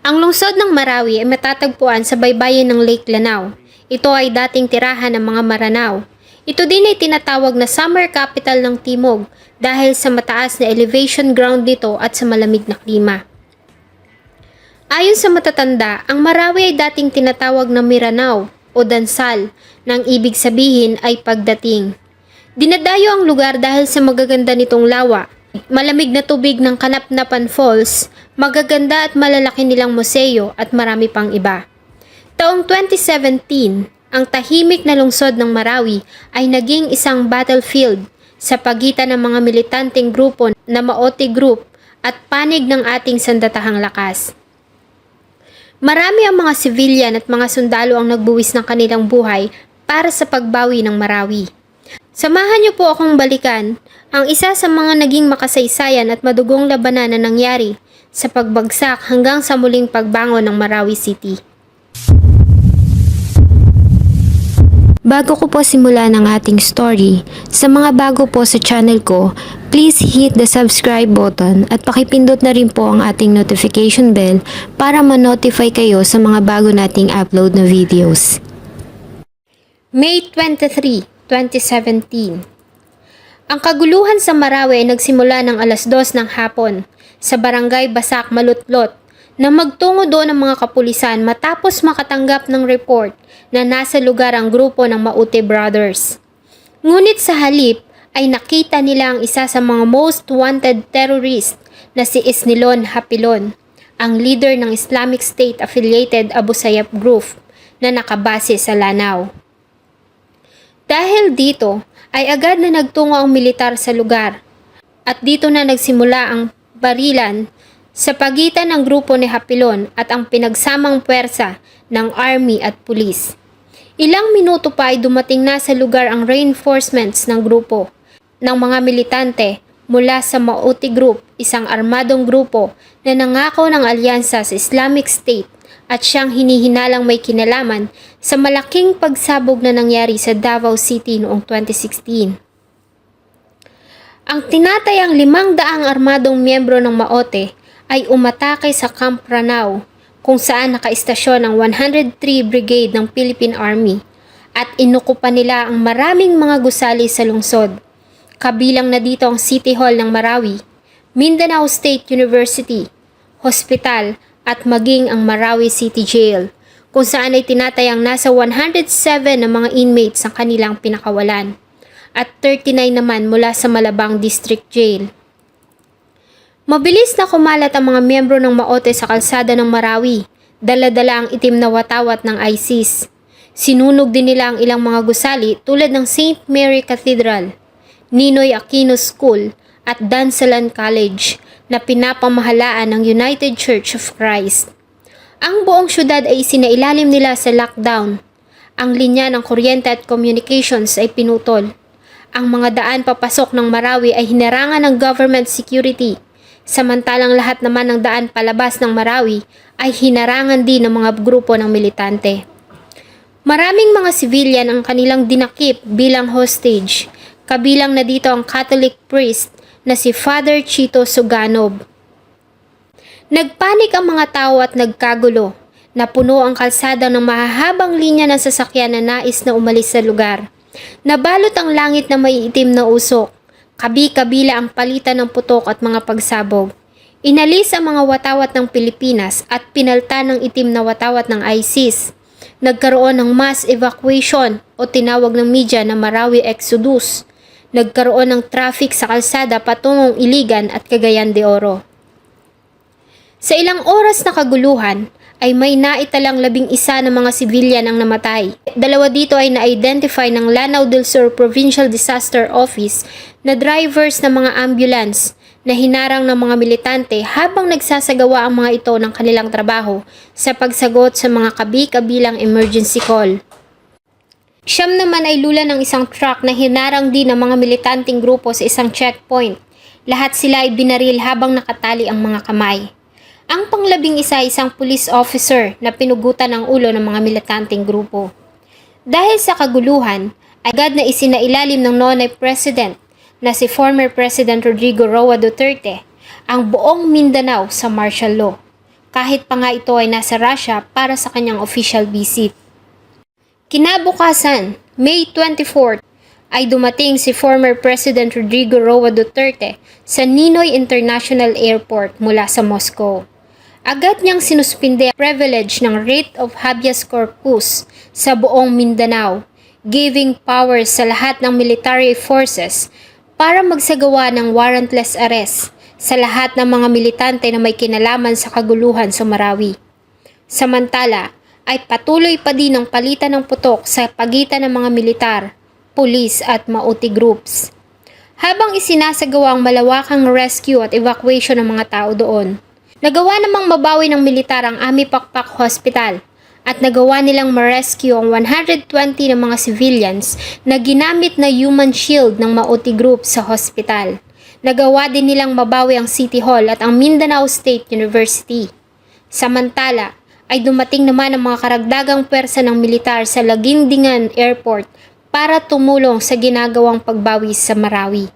Ang lungsod ng Marawi ay matatagpuan sa baybayin ng Lake Lanao. Ito ay dating tirahan ng mga Maranao. Ito din ay tinatawag na summer capital ng Timog dahil sa mataas na elevation ground nito at sa malamig na klima. Ayon sa matatanda, ang Marawi ay dating tinatawag na Miranao o Dansal, nang ibig sabihin ay pagdating. Dinadayo ang lugar dahil sa magaganda nitong lawa, malamig na tubig ng Kanapnapan Falls, magaganda at malalaki nilang museo at marami pang iba. Taong 2017, ang tahimik na lungsod ng Marawi ay naging isang battlefield sa pagitan ng mga militanteng grupo na Maote Group at panig ng ating sandatahang lakas. Marami ang mga civilian at mga sundalo ang nagbuwis ng kanilang buhay para sa pagbawi ng Marawi. Samahan niyo po akong balikan ang isa sa mga naging makasaysayan at madugong labanan na nangyari sa pagbagsak hanggang sa muling pagbangon ng Marawi City. Bago ko po simulan ang ating story, sa mga bago po sa channel ko, please hit the subscribe button at pakipindot na rin po ang ating notification bell para ma-notify kayo sa mga bago nating upload na videos. May 23, 2017. Ang kaguluhan sa Marawi ay nagsimula ng alas 2 ng hapon sa barangay Basak Malutlot na magtungo doon ang mga kapulisan matapos makatanggap ng report na nasa lugar ang grupo ng Maute Brothers. Ngunit sa halip ay nakita nila ang isa sa mga most wanted terrorist na si Isnilon Hapilon, ang leader ng Islamic State-affiliated Abu Sayyaf Group na nakabase sa Lanao. Dahil dito ay agad na nagtungo ang militar sa lugar at dito na nagsimula ang barilan sa pagitan ng grupo ni Hapilon at ang pinagsamang puwersa ng army at pulis. Ilang minuto pa ay dumating na sa lugar ang reinforcements ng grupo ng mga militante mula sa Maute Group, isang armadong grupo na nangako ng alyansa sa Islamic State at siyang hinihinalang may kinalaman sa malaking pagsabog na nangyari sa Davao City noong 2016. Ang tinatayang 500 armadong miyembro ng Maote ay umatake sa Camp Ranao kung saan nakaistasyon ang 103 Brigade ng Philippine Army at inukupan nila ang maraming mga gusali sa lungsod. Kabilang na dito ang City Hall ng Marawi, Mindanao State University, hospital at maging ang Marawi City Jail kung saan ay tinatayang nasa 107 na mga inmates ang kanilang pinakawalan at 39 naman mula sa Malabang District Jail. Mabilis na kumalat ang mga miyembro ng Maote sa kalsada ng Marawi, dala-dala ang itim na watawat ng ISIS. Sinunog din nila ang ilang mga gusali tulad ng St. Mary Cathedral, Ninoy Aquino School at Dansalan College na pinapamahalaan ng United Church of Christ. Ang buong syudad ay isinailalim nila sa lockdown. Ang linya ng kuryente at communications ay pinutol. Ang mga daan papasok ng Marawi ay hinarangan ng government security. Samantalang lahat naman ng daan palabas ng Marawi ay hinarangan din ng mga grupo ng militante. Maraming mga civilian ang kanilang dinakip bilang hostage, kabilang na dito ang Catholic priest na si Father Chito Suganob. Nagpanik ang mga tao at nagkagulo, napuno ang kalsada ng mahahabang linya ng sasakyan na nais na umalis sa lugar. Nabalot ang langit na may itim na usok. Kabi-kabila ang palitan ng putok at mga pagsabog. Inalis ang mga watawat ng Pilipinas at pinaltan ng itim na watawat ng ISIS. Nagkaroon ng mass evacuation o tinawag ng media na Marawi Exodus. Nagkaroon ng traffic sa kalsada patungong Iligan at Cagayan de Oro. Sa ilang oras na kaguluhan, ay may naitalang 11 na mga civilian ang namatay. 2 dito ay na-identify ng Lanao del Sur Provincial Disaster Office na drivers ng mga ambulance na hinarang ng mga militante habang nagsasagawa ang mga ito ng kanilang trabaho sa pagsagot sa mga kabi-kabilang emergency call. 9 naman ay lula ng isang truck na hinarang din ng mga militanteng grupo sa isang checkpoint. Lahat sila ay binaril habang nakatali ang mga kamay. Ang pang-11 ay isang police officer na pinugutan ang ulo ng mga militanteng grupo. Dahil sa kaguluhan, agad na isinailalim ng Nonoy President na si former President Rodrigo Roa Duterte ang buong Mindanao sa martial law. kahit pa nga ito ay nasa Russia para sa kanyang official visit. Kinabukasan, May 24, ay dumating si former President Rodrigo Roa Duterte sa Ninoy International Airport mula sa Moscow. Agad niyang sinuspinde ang privilege ng writ of habeas corpus sa buong Mindanao, giving powers sa lahat ng military forces para magsagawa ng warrantless arrest sa lahat ng mga militante na may kinalaman sa kaguluhan sa Marawi. Samantala, ay patuloy pa din ang palitan ng putok sa pagitan ng mga militar, pulis at Maote groups. Habang isinasagawa ang malawakang rescue at evacuation ng mga tao doon, nagawa namang mabawi ng militar ang Ami Pakpak Hospital at nagawa nilang ma-rescue ang 120 ng mga civilians na ginamit na human shield ng Maote group sa hospital. Nagawa din nilang mabawi ang City Hall at ang Mindanao State University. Samantala, ay dumating naman ang mga karagdagang pwersa ng militar sa Laguindingan Airport para tumulong sa ginagawang pagbawi sa Marawi.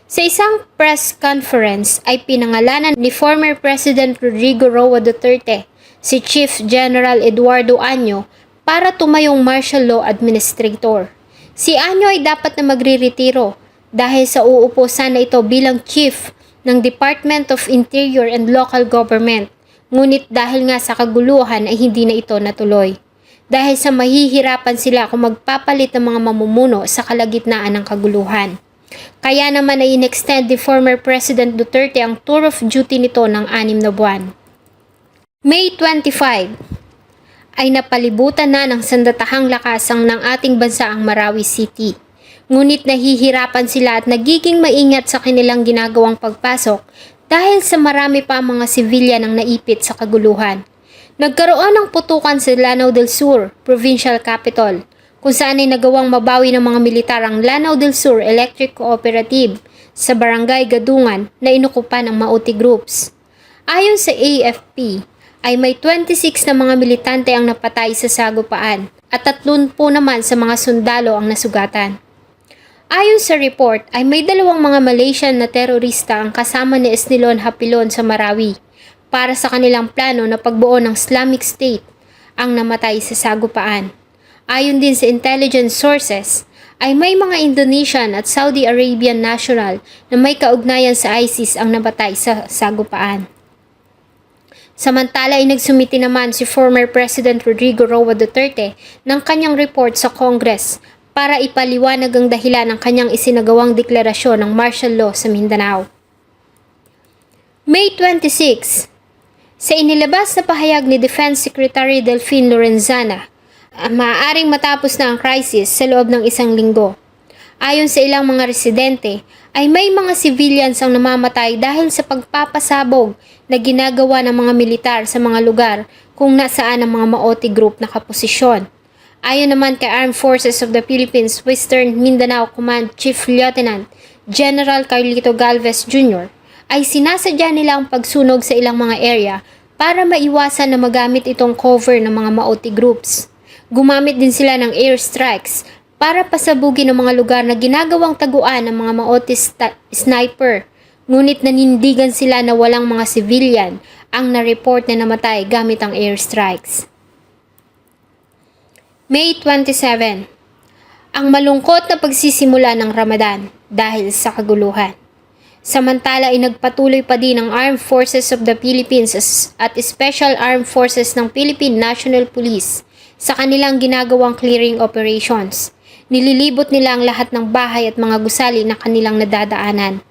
Sa isang press conference ay pinangalanan ni former President Rodrigo Roa Duterte si Chief General Eduardo Año para tumayong martial law administrator. Si Año ay dapat na magriretiro dahil sa uupo sana ito bilang Chief ng Department of Interior and Local Government. Ngunit dahil nga sa kaguluhan ay hindi na ito natuloy. Dahil sa mahihirapan sila kung magpapalit ng mga mamumuno sa kalagitnaan ng kaguluhan. Kaya naman ay in-extend ni former President Duterte ang tour of duty nito ng 6 na buwan. May 25 ay napalibutan na ng sandatahang lakasang ng ating bansa ang Marawi City. Ngunit nahihirapan sila at nagiging maingat sa kanilang ginagawang pagpasok dahil sa marami pa ang mga sibilyan ang naipit sa kaguluhan. Nagkaroon ng putukan sa Lanao del Sur, provincial capital, kung saan ay nagawang mabawi ng mga militar ang Lanao del Sur Electric Cooperative sa Barangay Gadungan na inukupan ng Maote groups. Ayon sa AFP, ay may 26 na mga militante ang napatay sa sagupaan at 30 naman sa mga sundalo ang nasugatan. Ayon sa report ay may 2 mga Malaysian na terorista ang kasama ni Esnilon Hapilon sa Marawi para sa kanilang plano na pagbuo ng Islamic State ang namatay sa sagupaan. Ayon din sa intelligence sources ay may mga Indonesian at Saudi Arabian national na may kaugnayan sa ISIS ang namatay sa sagupaan. Samantala ay nagsumiti naman si former President Rodrigo Roa Duterte ng kanyang report sa Congress para ipaliwanag ang dahilan ng kanyang isinagawang deklarasyon ng martial law sa Mindanao. May 26, sa inilabas na pahayag ni Defense Secretary Delfin Lorenzana, maaaring matapos na ang crisis sa loob ng 1 linggo. Ayon sa ilang mga residente, ay may mga civilians ang namamatay dahil sa pagpapasabog na ginagawa ng mga militar sa mga lugar kung nasaan ang mga Maote group nakaposisyon. Ayon naman kay Armed Forces of the Philippines Western Mindanao Command Chief Lieutenant General Carlito Galvez Jr., ay sinasadya nila ang pagsunog sa ilang mga area para maiwasan na magamit itong cover ng mga Maote groups. Gumamit din sila ng airstrikes para pasabugin ang mga lugar na ginagawang taguan ng mga Maote sniper, ngunit nanindigan sila na walang mga civilian ang na-report na namatay gamit ang airstrikes. May 27, ang malungkot na pagsisimula ng Ramadan dahil sa kaguluhan. Samantala ay nagpatuloy pa din ang Armed Forces of the Philippines at Special Armed Forces ng Philippine National Police sa kanilang ginagawang clearing operations. Nililibot nila ang lahat ng bahay at mga gusali na kanilang nadadaanan.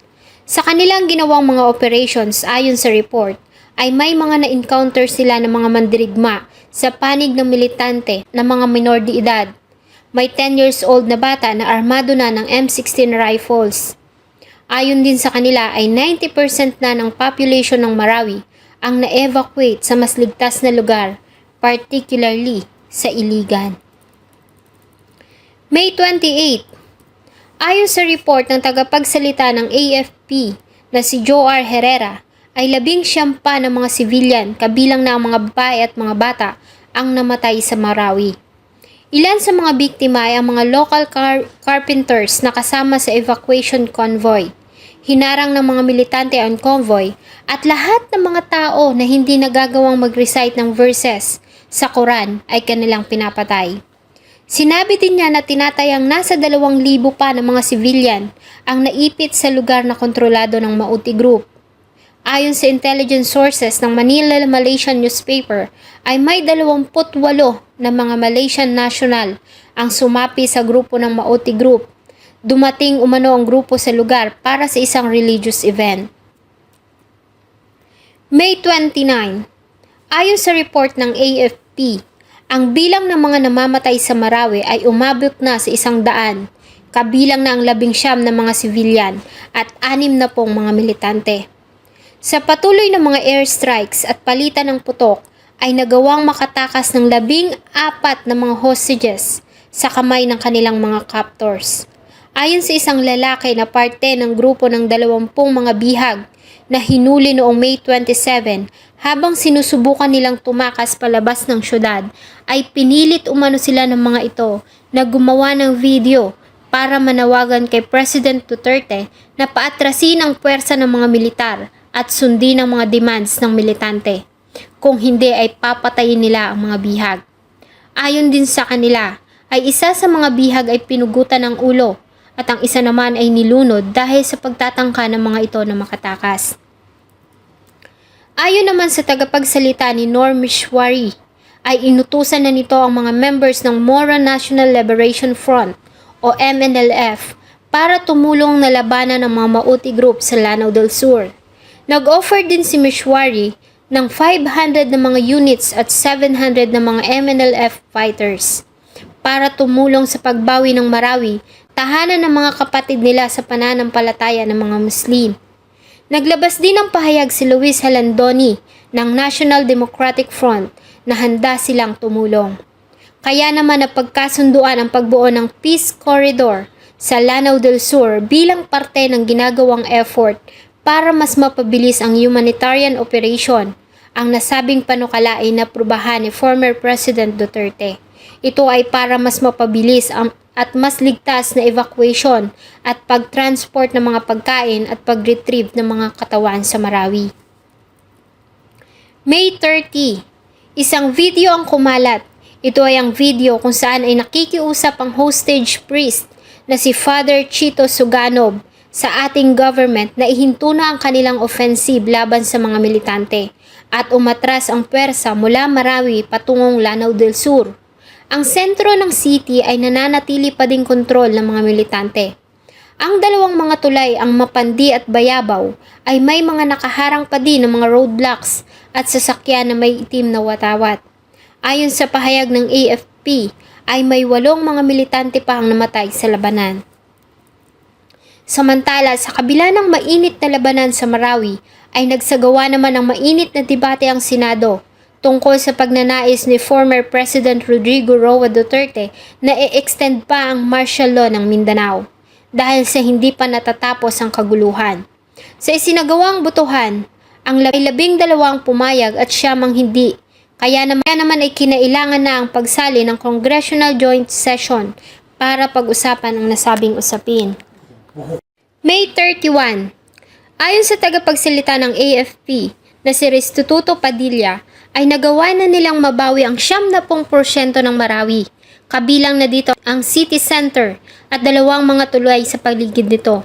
Sa kanilang ginawang mga operations ayon sa report, ay may mga na-encounter sila ng mga mandirigma sa panig ng militante na mga minor de edad. May 10 years old na bata na armado na ng M16 rifles. Ayon din sa kanila ay 90% na ng population ng Marawi ang na-evacuate sa mas ligtas na lugar, particularly sa Iligan. May 28, ayon sa report ng tagapagsalita ng AFP na si Joar Herrera, ay 19 pa ng mga civilian kabilang na ang mga babae at mga bata ang namatay sa Marawi. Ilan sa mga biktima ay ang mga local carpenters na kasama sa evacuation convoy. hinarang ng mga militante ang convoy, at lahat ng mga tao na hindi nagagawang mag-recite ng verses sa Quran ay kanilang pinapatay. Sinabi din niya na tinatayang nasa 2,000 pa ng mga civilian ang naipit sa lugar na kontrolado ng Mauti Group. Ayon sa intelligence sources ng Manila Malaysian newspaper ay may 28 na mga Malaysian national ang sumapi sa grupo ng Mauti Group. Dumating umano ang grupo sa lugar para sa isang religious event. May 29. Ayon sa report ng AFP, ang bilang ng mga namamatay sa Marawi ay umabot na sa 100, kabilang na ang 19 na mga civilian at 6 na pong mga militante. Sa patuloy na mga airstrikes at palitan ng putok, ay nagawang makatakas ng 14 na mga hostages sa kamay ng kanilang mga captors. Ayon sa isang lalaki na parte ng grupo ng 20 mga bihag na hinuli noong May 27, habang sinusubukan nilang tumakas palabas ng syudad, ay pinilit umano sila ng mga ito na gumawa ng video para manawagan kay President Duterte na paatrasin ang puwersa ng mga militar at sundin ang mga demands ng militante. Kung hindi ay papatayin nila ang mga bihag. Ayon din sa kanila, ay isa sa mga bihag ay pinugutan ng ulo at ang isa naman ay nilunod dahil sa pagtatangka ng mga ito na makatakas. Ayon naman sa tagapagsalita ni Noor Mishwari, ay inutusan na nito ang mga members ng Mora National Liberation Front o MNLF para tumulong na labanan ng mga Mauti Group sa Lanao del Sur. Nag-offer din si Mishwari ng 500 na mga units at 700 na mga MNLF fighters para tumulong sa pagbawi ng Marawi, tahanan ng mga kapatid nila sa pananampalataya ng mga Muslim. Naglabas din ng pahayag si Luis Halandoni ng National Democratic Front na handa silang tumulong. Kaya naman napagkasunduan ang pagbuo ng Peace Corridor sa Lanao del Sur bilang parte ng ginagawang effort para mas mapabilis ang humanitarian operation. Ang nasabing panukala ay naprubahan ni former President Duterte. Ito ay para mas mapabilis at mas ligtas na evacuation at pag-transport ng mga pagkain at pag-retrieve ng mga katawan sa Marawi. May 30. Isang video ang kumalat. Ito ay ang video kung saan ay nakikiusap ang hostage priest na si Father Chito Suganob sa ating government na ihinto na ang kanilang offensive laban sa mga militante at umatras ang pwersa mula Marawi patungong Lanao del Sur. Ang sentro ng city ay nananatili pa ding kontrol ng mga militante. Ang dalawang mga tulay, ang Mapandi at Bayabaw, ay may mga nakaharang pa din ng mga roadblocks at sasakyan na may itim na watawat. Ayon sa pahayag ng AFP, ay may 8 mga militante pa ang namatay sa labanan. Samantala, sa kabila ng mainit na labanan sa Marawi, ay nagsagawa naman ng mainit na debate ang Senado tungkol sa pagnanais ni former President Rodrigo Roa Duterte na i-extend pa ang martial law ng Mindanao dahil sa hindi pa natatapos ang kaguluhan. Sa isinagawang botohan, ang 12 ang pumayag at 7 ang hindi. Kaya naman ay kinailangan na ang pagsali ng Congressional Joint Session para pag-usapan ang nasabing usapin. May 31. Ayon sa tagapagsalita ng AFP na si Restituto Padilla, ay nagawa na nilang mabawi ang 70% ng Marawi. Kabilang na dito ang city center at 2 mga tulay sa paligid nito.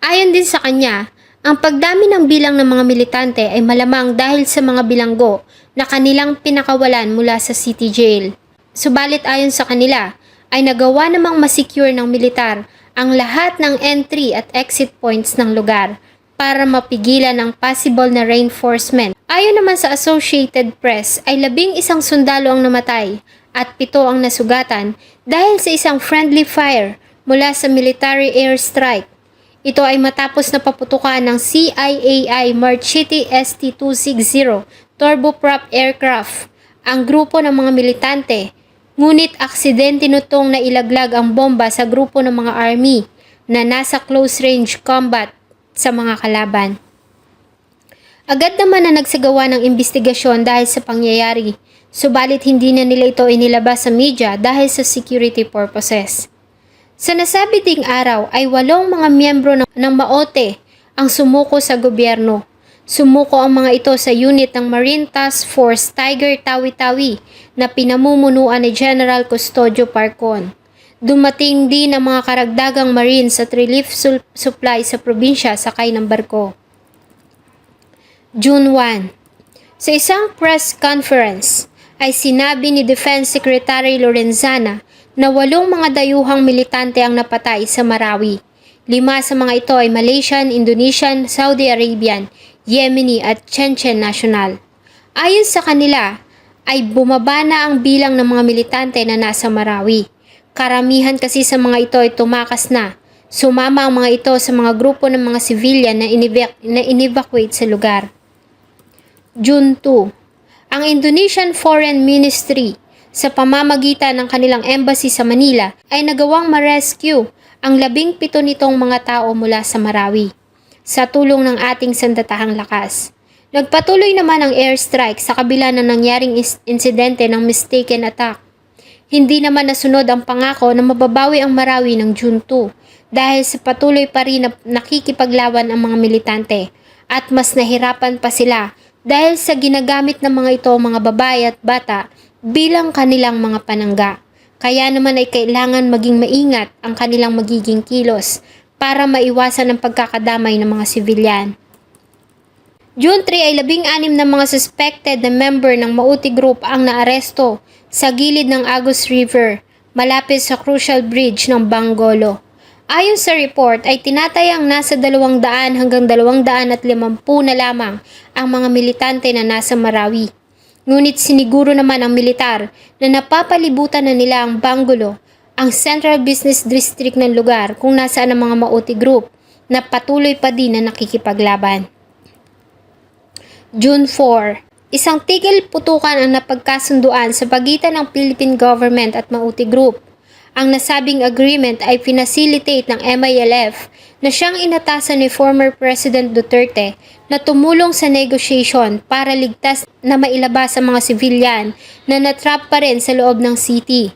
Ayon din sa kanya, ang pagdami ng bilang ng mga militante ay malamang dahil sa mga bilanggo na kanilang pinakawalan mula sa city jail. Subalit ayon sa kanila, ay nagawa namang masecure ng militar ang lahat ng entry at exit points ng lugar para mapigilan ang possible na reinforcement. Ayon naman sa Associated Press ay 11 sundalo ang namatay at 7 ang nasugatan dahil sa isang friendly fire mula sa military airstrike. Ito ay matapos na paputukan ng CIAI Marchiti ST-260 turboprop aircraft ang grupo ng mga militante, ngunit aksidente nitong nailaglag ang bomba sa grupo ng mga army na nasa close range combat sa mga kalaban. Agad naman na nagsagawa ng investigasyon dahil sa pangyayari, subalit hindi na nila ito inilabas sa media dahil sa security purposes. Sa nasabi ding araw ay 8 mga miyembro ng Maote ang sumuko sa gobyerno. Sumuko ang mga ito sa unit ng Marine Task Force Tiger Tawi-Tawi na pinamumunuan ni General Custodio Parcon. Dumating din ang mga karagdagang Marines at relief supply sa probinsya sakay ng barko. June 1. Sa isang press conference ay sinabi ni Defense Secretary Lorenzana na 8 mga dayuhang militante ang napatay sa Marawi. 5 sa mga ito ay Malaysian, Indonesian, Saudi Arabian, Yemeni at Chechen national. Ayon sa kanila, ay bumaba na ang bilang ng mga militante na nasa Marawi. Karamihan kasi sa mga ito ay tumakas na. Sumama ang mga ito sa mga grupo ng mga civilian na in-evacuate sa lugar. June 2. Ang Indonesian Foreign Ministry sa pamamagitan ng kanilang embassy sa Manila ay nagawang ma-rescue ang 17 nitong mga tao mula sa Marawi sa tulong ng ating sandatahang lakas. Nagpatuloy naman ang airstrike sa kabila ng nangyaring insidente ng mistaken attack. Hindi naman nasunod ang pangako na mababawi ang Marawi ng June 2 dahil sa patuloy pa rin na nakikipaglaban ang mga militante at mas nahirapan pa sila dahil sa ginagamit ng mga ito mga babae at bata bilang kanilang mga panangga. Kaya naman ay kailangan maging maingat ang kanilang magiging kilos para maiwasan ang pagkakadamay ng mga sibilyan. June 3 ay 16 na mga suspected na member ng Mauti Group ang naaresto sa gilid ng Agus River, malapit sa crucial bridge ng Bangolo. Ayon sa report ay tinatayang nasa 200 hanggang 250 na lamang ang mga militante na nasa Marawi. Ngunit siniguro naman ang militar na napapalibutan na nila ang Bangolo, ang Central Business District ng lugar kung nasaan ang mga Mauti Group na patuloy pa din na nakikipaglaban. June 4. Isang tigil putukan ang napagkasunduan sa pagitan ng Philippine Government at Mauti Group. Ang nasabing agreement ay pinacilitate ng MILF na siyang inatasan ni former President Duterte na tumulong sa negotiation para ligtas na mailabas ang mga sibilyan na natrap pa rin sa loob ng city.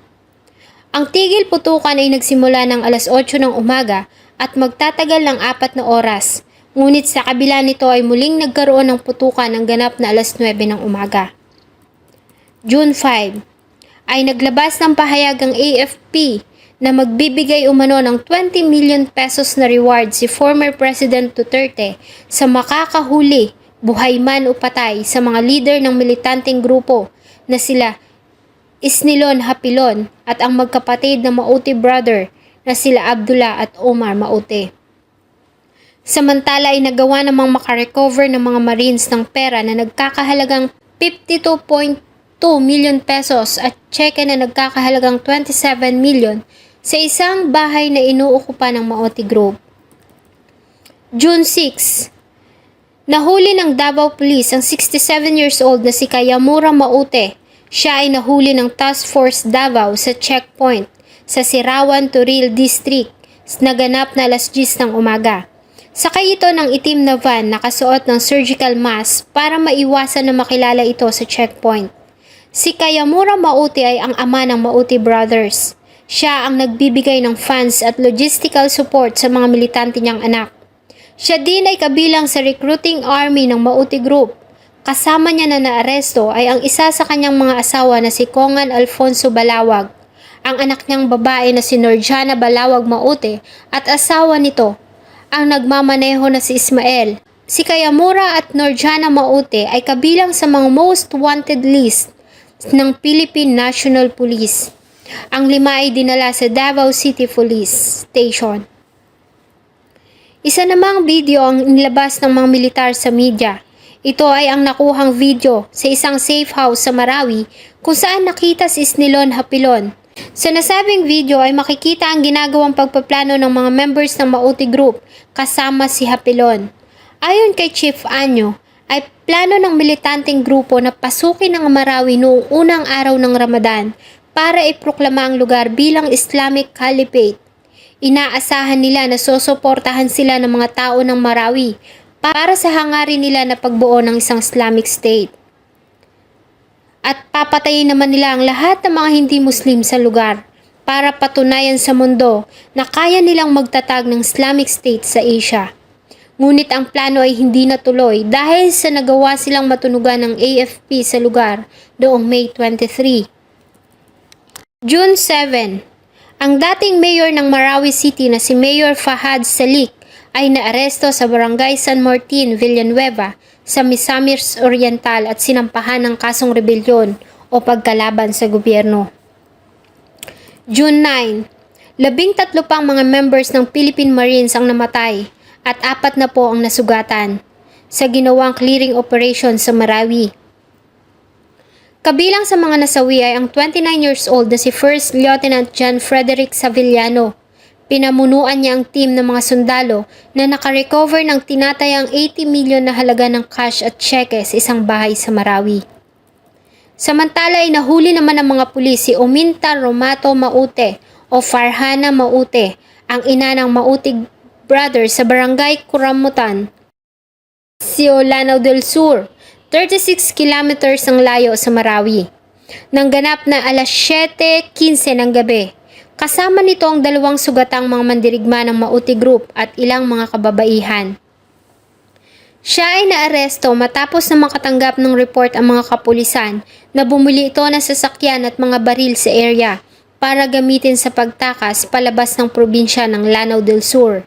Ang tigil putukan ay nagsimula ng alas 8 ng umaga at magtatagal ng 4 na oras. Ngunit sa kabila nito ay muling nagkaroon ng putukan ng ganap na alas 9 ng umaga. June 5 ay naglabas ng pahayag ang AFP na magbibigay umano ng 20 million pesos na reward si former President Duterte sa makakahuli, buhay man o patay sa mga leader ng militanteng grupo na sila Isnilon Hapilon at ang magkapatid na Mauti brother na sila Abdullah at Omar Mauti. Samantala ay nagawa namang makarecover ng mga Marines ng pera na nagkakahalagang 52.2 million pesos at cheque na nagkakahalagang 27 million sa isang bahay na inuukupan ng Mauti Group. June 6. Nahuli ng Davao Police ang 67 years old na si Kayamura Mauti. Siya ay nahuli ng Task Force Davao sa checkpoint sa Sirawan, Turil District naganap na alas 10 ng umaga. Sakay ito ng itim na van nakasuot ng surgical mask para maiwasan na makilala ito sa checkpoint. Si Kayamura Mauti ay ang ama ng Mauti Brothers. Siya ang nagbibigay ng funds at logistical support sa mga militante niyang anak. Siya din ay kabilang sa recruiting army ng Mauti Group. Kasama niya na naaresto ay ang isa sa kanyang mga asawa na si Congan Alfonso Balawag, ang anak niyang babae na si Norjana Balawag Mauti at asawa nito, ang nagmamaneho na si Ismael. Si Kayamura at Norjana Mauti ay kabilang sa mga most wanted list ng Philippine National Police. Ang 5 ay dinala sa Davao City Police Station. Isa namang video ang inilabas ng mga militar sa media. Ito ay ang nakuhang video sa isang safe house sa Marawi kung saan nakita si Isnilon Hapilon. Sa nasabing video ay makikita ang ginagawang pagpaplano ng mga members ng Mauti Group kasama si Hapilon. Ayon kay Chief Anyo, ay plano ng militanteng grupo na pasukin ang Marawi noong unang araw ng Ramadan para iproklama ang lugar bilang Islamic Caliphate. Inaasahan nila na susuportahan sila ng mga tao ng Marawi para sa hangarin nila na pagbuo ng isang Islamic State. At papatayin naman nila ang lahat ng mga hindi Muslim sa lugar para patunayan sa mundo na kaya nilang magtatag ng Islamic State sa Asia. Ngunit ang plano ay hindi natuloy dahil sa nagawa silang matunugan ng AFP sa lugar noong May 23. June 7. Ang dating mayor ng Marawi City na si Mayor Fahad Salik ay naaresto sa Barangay San Martin, Villanueva sa Misamis Oriental at sinampahan ng kasong rebelyon o pagkalaban sa gobyerno. June 9. 13 pang mga members ng Philippine Marines ang namatay at 4 na po ang nasugatan sa ginawang clearing operation sa Marawi. Kabilang sa mga nasawi ay ang 29 years old na si First Lieutenant John Frederick Savillano. Pinamunuan niya ang team ng mga sundalo na nakarecover ng tinatayang 80 milyon na halaga ng cash at cheque sa isang bahay sa Marawi. Samantala ay nahuli naman ng mga pulis si Ominta Romato Maute o Farhana Maute, ang ina ng Maute brothers sa Barangay Kuramutan, Lanao del Sur, 36 kilometers ang layo sa Marawi. Nang ganap na alas 7:15 ng gabi, kasama nito ang 2 sugatang mga mandirigma ng Maute Group at ilang mga kababaihan. Siya ay naaresto matapos na makatanggap ng report ang mga kapulisan na bumili ito ng sasakyan at mga baril sa area para gamitin sa pagtakas palabas ng probinsya ng Lanao del Sur.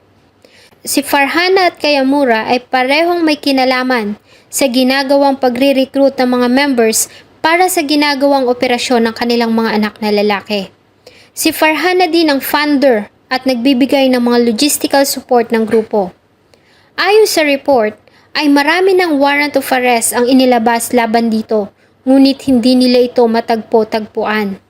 Si Farhana at Kayamura ay parehong may kinalaman sa ginagawang pagre-recruit ng mga members para sa ginagawang operasyon ng kanilang mga anak na lalaki. Si Farhana din ang funder at nagbibigay ng mga logistical support ng grupo. Ayon sa report, ay marami ng warrant of arrest ang inilabas laban dito, ngunit hindi nila ito matagpo-tagpuan.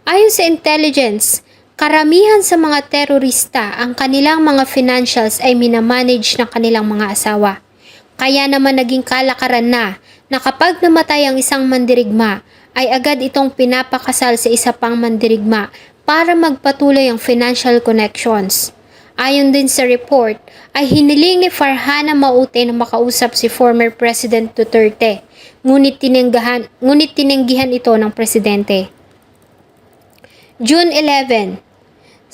Ayon sa intelligence, karamihan sa mga terorista ang kanilang mga financials ay minamanage ng kanilang mga asawa. Kaya naman naging kalakaran na kapag namatay ang isang mandirigma, ay agad itong pinapakasal sa isa pang mandirigma para magpatuloy ang financial connections. Ayon din sa report, ay hiniling ni Farhana Maute na makausap si former President Duterte, ngunit tinanggihan ito ng presidente. June 11.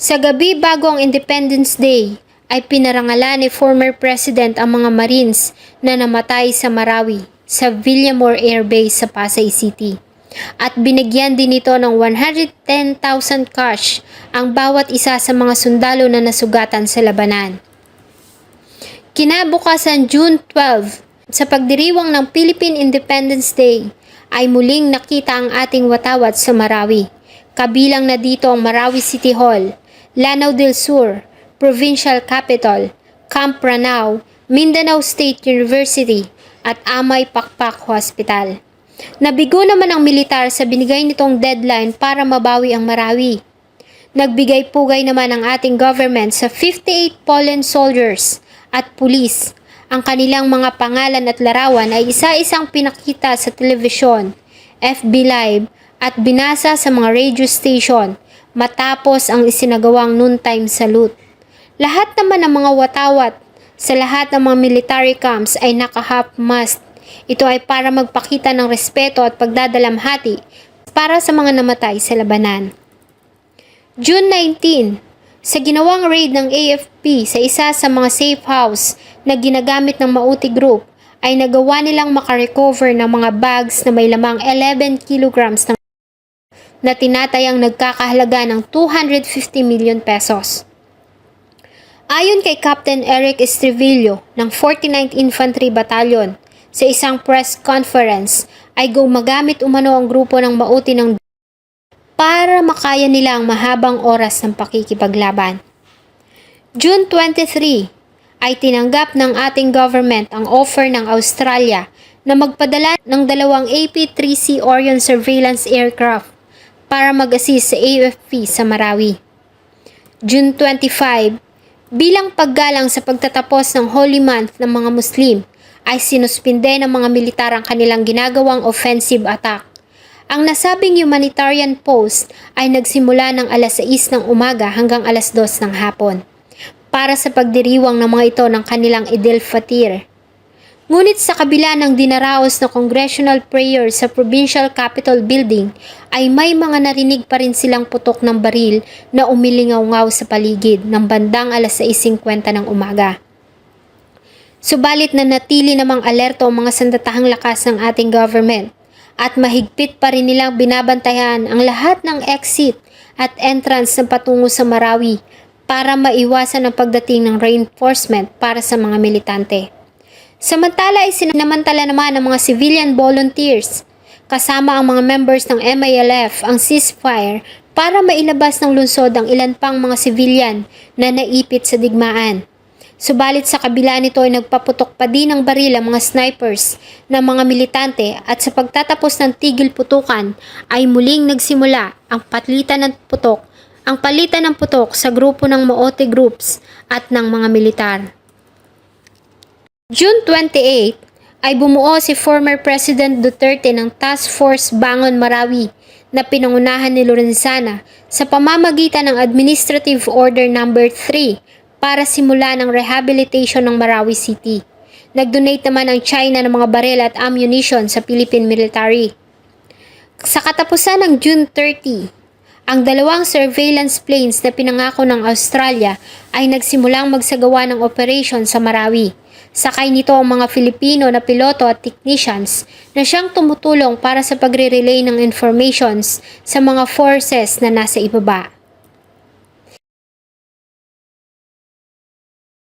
Sa gabi bago ang Independence Day, ay pinarangalan ni former President ang mga Marines na namatay sa Marawi sa Villamor Air Base sa Pasay City. At binigyan din ito ng 110,000 cash ang bawat isa sa mga sundalo na nasugatan sa labanan. Kinabukasan June 12, sa pagdiriwang ng Philippine Independence Day, ay muling nakita ang ating watawat sa Marawi. Kabilang na dito ang Marawi City Hall, Lanao del Sur, Provincial Capital, Camp Ranao, Mindanao State University at Amay Pakpak Hospital. Nabigo naman ang militar sa binigay nitong deadline para mabawi ang Marawi. Nagbigay pugay naman ang ating government sa 58 fallen soldiers at pulis. Ang kanilang mga pangalan at larawan ay isa-isang pinakita sa telebisyon, FB Live at binasa sa mga radio station matapos ang isinagawang noontime salute. Lahat naman ng mga watawat sa lahat ng mga military camps ay naka-half mast. Ito ay para magpakita ng respeto at pagdadalamhati para sa mga namatay sa labanan. June 19, sa ginawang raid ng AFP sa isa sa mga safe house na ginagamit ng Maute Group, ay nagawa nilang makarecover ng mga bags na may lamang 11 kilograms na tinatayang nagkakahalaga ng 250 million pesos. Ayon kay Captain Eric Estrivillo ng 49th Infantry Battalion, sa isang press conference ay gumagamit umano ang grupo ng Maute ng para makaya nila ang mahabang oras ng pakikipaglaban. June 23 ay tinanggap ng ating government ang offer ng Australia na magpadala ng 2 AP-3C Orion surveillance aircraft para mag-assist sa AFP sa Marawi. June 25, bilang paggalang sa pagtatapos ng Holy Month ng mga Muslim, ay sinuspinde ng mga militar ang kanilang ginagawang offensive attack. Ang nasabing humanitarian post ay nagsimula ng alas 6 ng umaga hanggang alas 2 ng hapon para sa pagdiriwang ng mga ito ng kanilang Eid al-Fitr. Ngunit sa kabila ng dinaraos na congressional prayer sa Provincial Capitol Building, ay may mga narinig pa rin silang putok ng baril na umilingaw-ngaw sa paligid ng bandang alas 6:50 ng umaga. Subalit na natili namang alerto ang mga sandatahang lakas ng ating government at mahigpit pa rin nilang binabantayan ang lahat ng exit at entrance na patungo sa Marawi para maiwasan ang pagdating ng reinforcement para sa mga militante. Samantala ay sinamantala naman ng mga civilian volunteers kasama ang mga members ng MILF ang ceasefire para mailabas ng lungsod ang ilan pang mga civilian na naipit sa digmaan. Subalit sa kabila nito ay nagpaputok pa din ng baril ang mga snipers ng mga militante at sa pagtatapos ng tigil putukan ay muling nagsimula ang palitan ng putok sa grupo ng Maote groups at ng mga militar. June 28 ay bumuo si former President Duterte ng Task Force Bangon Marawi na pinangunahan ni Lorenzana sa pamamagitan ng Administrative Order No. 3 para simula ng rehabilitation ng Marawi City. Nag-donate naman ang China ng mga baril at ammunition sa Philippine military. Sa katapusan ng June 30, ang dalawang surveillance planes na pinangako ng Australia ay nagsimulang magsagawa ng operation sa Marawi. Sakay nito ang mga Filipino na piloto at technicians na siyang tumutulong para sa pagre-relay ng informations sa mga forces na nasa ibaba.